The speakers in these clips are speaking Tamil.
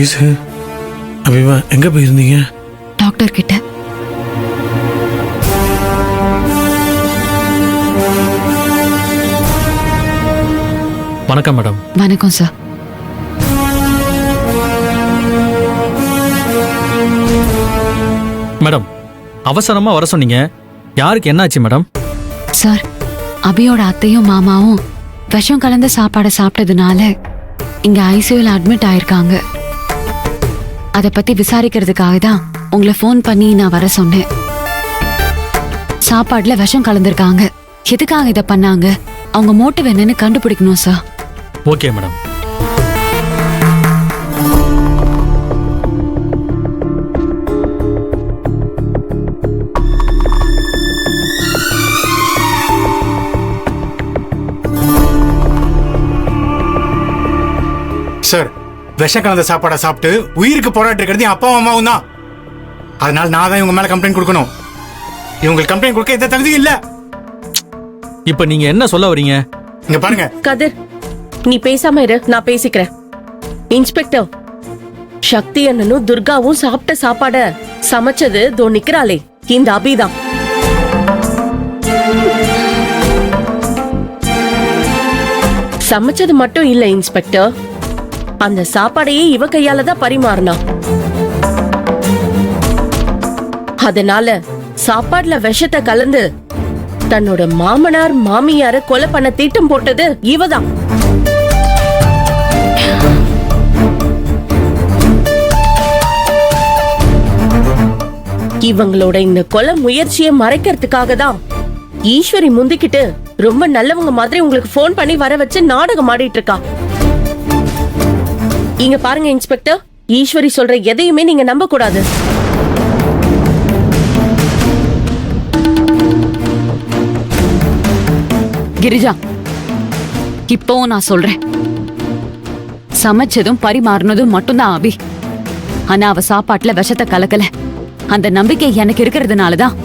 ஈசு, அபிமா எங்க போயிருந்தீங்க? டாக்டர் கிட்ட. வணக்கம் மேடம். வணக்கம் சார். மேடம், அவசரமா வர சொன்னீங்க. யாருக்கு என்னாச்சு மேடம்? சார், அபியோட அத்தையும் மாமாவும் விஷம் கலந்த சாப்பாடை சாப்பிட்டதுனால இங்க ஐசியூல அட்மிட் ஆயிருக்காங்க. அதை பத்தி விசாரிக்கிறதுக்காக தான் உங்களை ஃபோன் பண்ணி நான் வர சொன்னேன். சாப்பாடுல விஷம் கலந்திருக்காங்க. எதுக்காக இதை பண்ணாங்க, அவங்க மோட்டிவ் என்னன்னு கண்டுபிடிக்கணும் சார். Okay madam. சார், விஷ கலந்த சாப்பாடை சாப்பிட்டு உயிருக்கு போராட்டு இருக்கிறது என் அப்பாவும் அம்மாவும் தான். அதனால நான் தான் இவங்க மேல கம்ப்ளைண்ட் கொடுக்கணும். இவங்களுக்கு கம்ப்ளைண்ட் கொடுக்க எந்த தகுதியும் இல்ல. இப்ப நீங்க என்ன சொல்ல வரீங்க? இங்க பாருங்க கதிர், நீ பேசாம இரு, நான் பேசிக்கிறேன். இன்ஸ்பெக்டர், சக்தி அண்ணனும் துர்காவும் சாப்பிட்ட சாப்பாட சமைச்சது தோ நிக்கிறாளே இந்த அபிதான். சமைச்சது மட்டும் இல்ல இன்ஸ்பெக்டர், அந்த சாப்பாடையே இவ கையால தான் பரிமாறினா. அதனால சாப்பாடுல விஷத்தை கலந்து தன்னோட மாமனார் மாமியார கொலை பண்ண திட்டம் போட்டது இவதான். இவங்களோட இந்த கொலை முயற்சியை மறைக்கிறதுக்காக தான் ஈஸ்வரி முந்திக்கிட்டு ரொம்ப நல்லவங்க மாதிரி உங்களுக்கு போன் பண்ணி வர வச்சு நாடகம் ஆடிட்டு இருக்கா. இங்க பாருங்க இன்ஸ்பெக்டர், ஈஸ்வரி சொல்ற எதையுமே நீங்க நம்ப கூடாது. கிரிஜா, இப்பவும் நான் சொல்றேன், சமைச்சதும் பரிமாறினதும் மட்டும்தான் அபி. ஆனா அவ சாப்பாட்டுல விஷத்தை கலக்கல. அந்த நம்பிக்கை எனக்கு இருக்கிறதுனாலதான்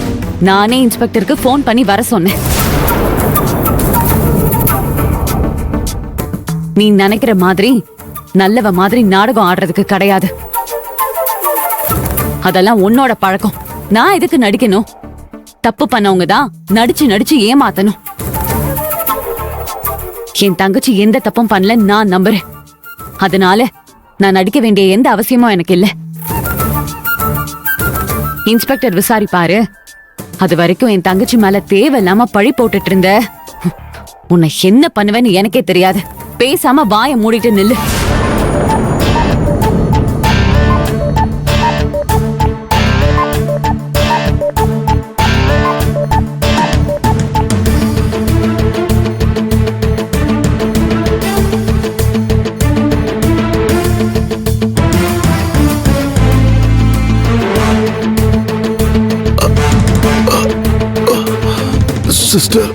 நானே இன்ஸ்பெக்டருக்கு போன் பண்ணி வர சொன்னேன். நீ நினைக்கிற மாதிரி நல்லவ மாதிரி நாடகம் ஆடுறதுக்கு கிடையாது. அதெல்லாம் உன்னோட பழக்கம். நான் எதுக்கு நடிக்கணும்? தப்பு பண்ணவங்க தான் நடிச்சு நடிச்சு ஏமாத்தணும். என் தங்கச்சி எந்த தப்பும் பண்ணல நான் நம்புறேன். அதனால நான் நடிக்க வேண்டிய எந்த அவசியமும் எனக்கு இல்ல. இன்ஸ்பெக்டர் விசாரிப்பாரு. அது வரைக்கும் என் தங்கச்சி மேல தேவையில்லாம பழி போட்டுட்டு இருந்த உன்னை என்ன பண்ணுவேன்னு எனக்கே தெரியாது. பேசாம வாயை மூடிட்டு நில்லு. சிஸ்டர்,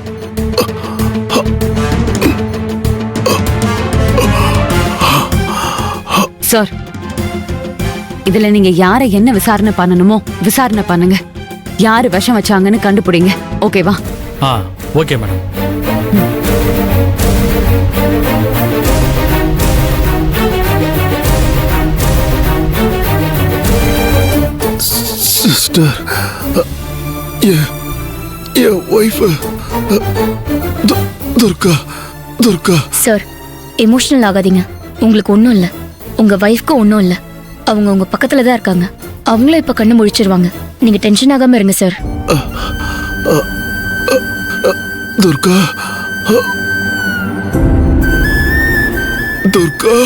சார், இதுல நீங்க யாரை என்ன விசாரணை பண்ணணுமோ விசாரணை பண்ணுங்க. யாரு விஷம் வச்சாங்கன்னு கண்டுபிடிங்க. ஓகேவா? Okay madam. சிஸ்டர், என் wife Durga. Durga sir, emotional ஆகாதீங்க. உங்களுக்கு ஒன்றும் இல்லை, உங்க வைஃப்க்கு ஒன்றும் இல்லை. அவங்க உங்க பக்கத்துல தான் இருக்காங்க. அவங்களே இப்ப கண்ணு முழிச்சிருவாங்க. நீங்க டென்ஷன் ஆகாம இருங்க சார். துர்கா, துர்கா,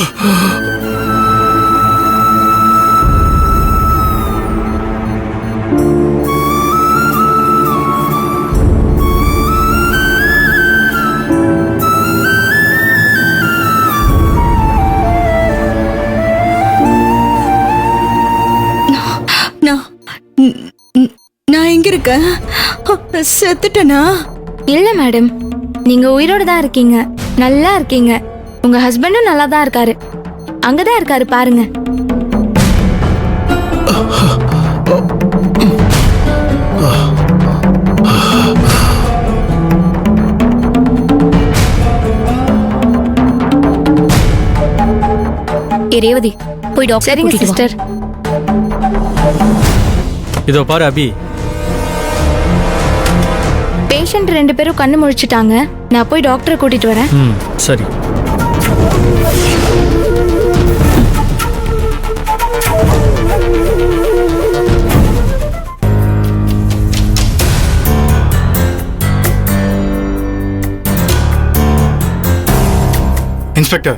நான் எங்க இருக்கேன்? செத்துட்டனா? இல்ல மேடம், நீங்க உயிரோட தான் இருக்கீங்க. நல்லா இருக்கீங்க. உங்க ஹஸ்பண்டும் நல்லா தான் இருக்காரு. அங்கதான் இருக்காரு பாருங்க. ரேவதி, போய் டாக்டர் சரிங்க கூட்டிட்டு வா. சிஸ்டர். இதோ பாரு அபி, பேஷண்ட் 2 பேரும் கண்ணு முழிச்சிட்டாங்க. நான் போய் டாக்டரை கூட்டிட்டு வரேன். ம் சரி. இன்ஸ்பெக்டர்,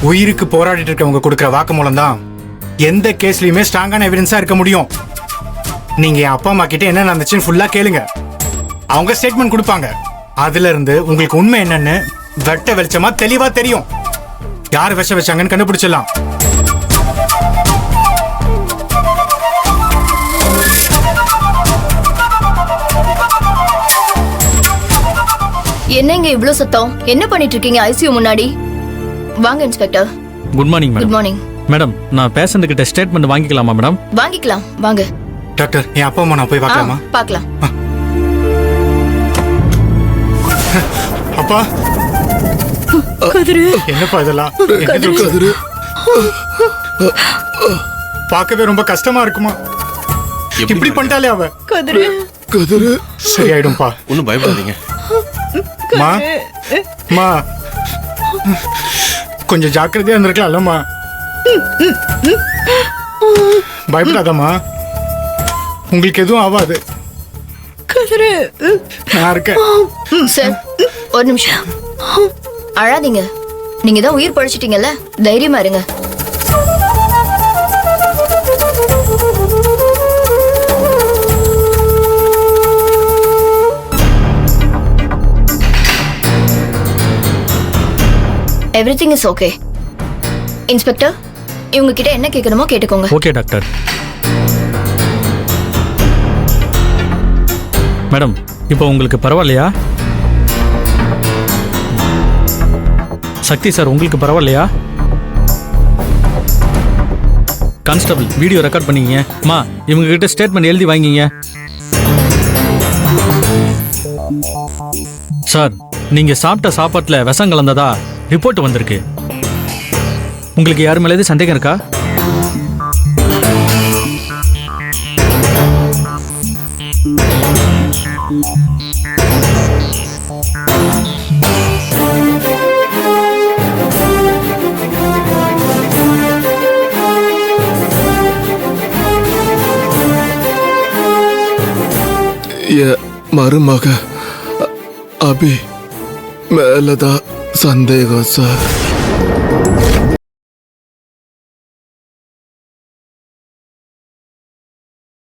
உயிருக்கு போராடிட்டு இருக்கவங்க கொடுக்குற வாக்குமூலம் தான் எந்த கேஸ்லயுமே ஸ்ட்ராங்கான எவிடன்ஸா இருக்க முடியும். நீங்க என் அப்பா அம்மா கிட்ட என்ன நடந்துச்சுன்னு ஃபுல்லா கேளுங்க. அவங்க ஸ்டேட்மெண்ட் கொடுப்பாங்க. அதுல இருந்து உங்களுக்கு உண்மை என்னன்னு வெட்ட வெளிச்சமா தெளிவா தெரியும். யார் விஷம் வச்சாங்கன்னு கண்டுபிடிச்சிடலாம். என்னங்க இவ்ளோ சத்தம்? என்ன பண்ணிட்டு இருக்கீங்க ஐசியூ முன்னாடி? வாங்க inspector. Good morning good madam. Morning. Madam, நான் பேஷண்ட் கிட்ட ஸ்டேட்மெண்ட் வாங்கிக்கலாமா மேடம்? வாங்கிக்கலாம் வாங்க. டாக்டர், என் அப்பா அம்மா நான் போய் பார்க்கலாமா? பார்க்கலாம். அப்பா, கதிரு என்னப்பா இதெல்லாம்? என்ன துர்கா? கதிரு பார்க்கவே ரொம்ப கஷ்டமா இருக்குமா? இப்படி பண்ணிட்டாலே அவ கதிரு கதிரு சரியாயிடும்பா. ஒன்றும் பயப்படாதீங்க. மா மா கொஞ்சம் ஜாக்கிரதையா இருந்திருக்கலாம்மா. பயப்படாதம்மா, உங்களுக்கு எதுவும் ஆகாது. கதிரு நான் இருக்கேன். சார் ஒரு நிமிஷம். அழாதீங்க. நீங்க தான் உயிர் பழிச்சிட்டீங்கல்ல, தைரியமா இருங்க. Everything is okay. இன்ஸ்பெக்டர், இவங்க கிட்ட என்ன கேட்கணுமோ கேட்டுக்கோங்க. Okay doctor. மேடம், இப்போ உங்களுக்கு பரவாயில்லையா? சக்தி சார், உங்களுக்கு பரவாயில்லையா? கான்ஸ்டபிள், வீடியோ ரெக்கார்ட் பண்ணிக்கங்க. மா, இவங்க கிட்ட ஸ்டேட்மெண்ட் எழுதி வாங்கிங்க. சார், நீங்க சாப்பிட்ட சாப்பாட்டுல விஷம் கலந்ததா ரிப்போர்ட் வந்திருக்கு. உங்களுக்கு யார் மேலே எதுவும் சந்தேகம் இருக்கா? என் மருமக அபி மேலதான் சந்தேகம் சார்.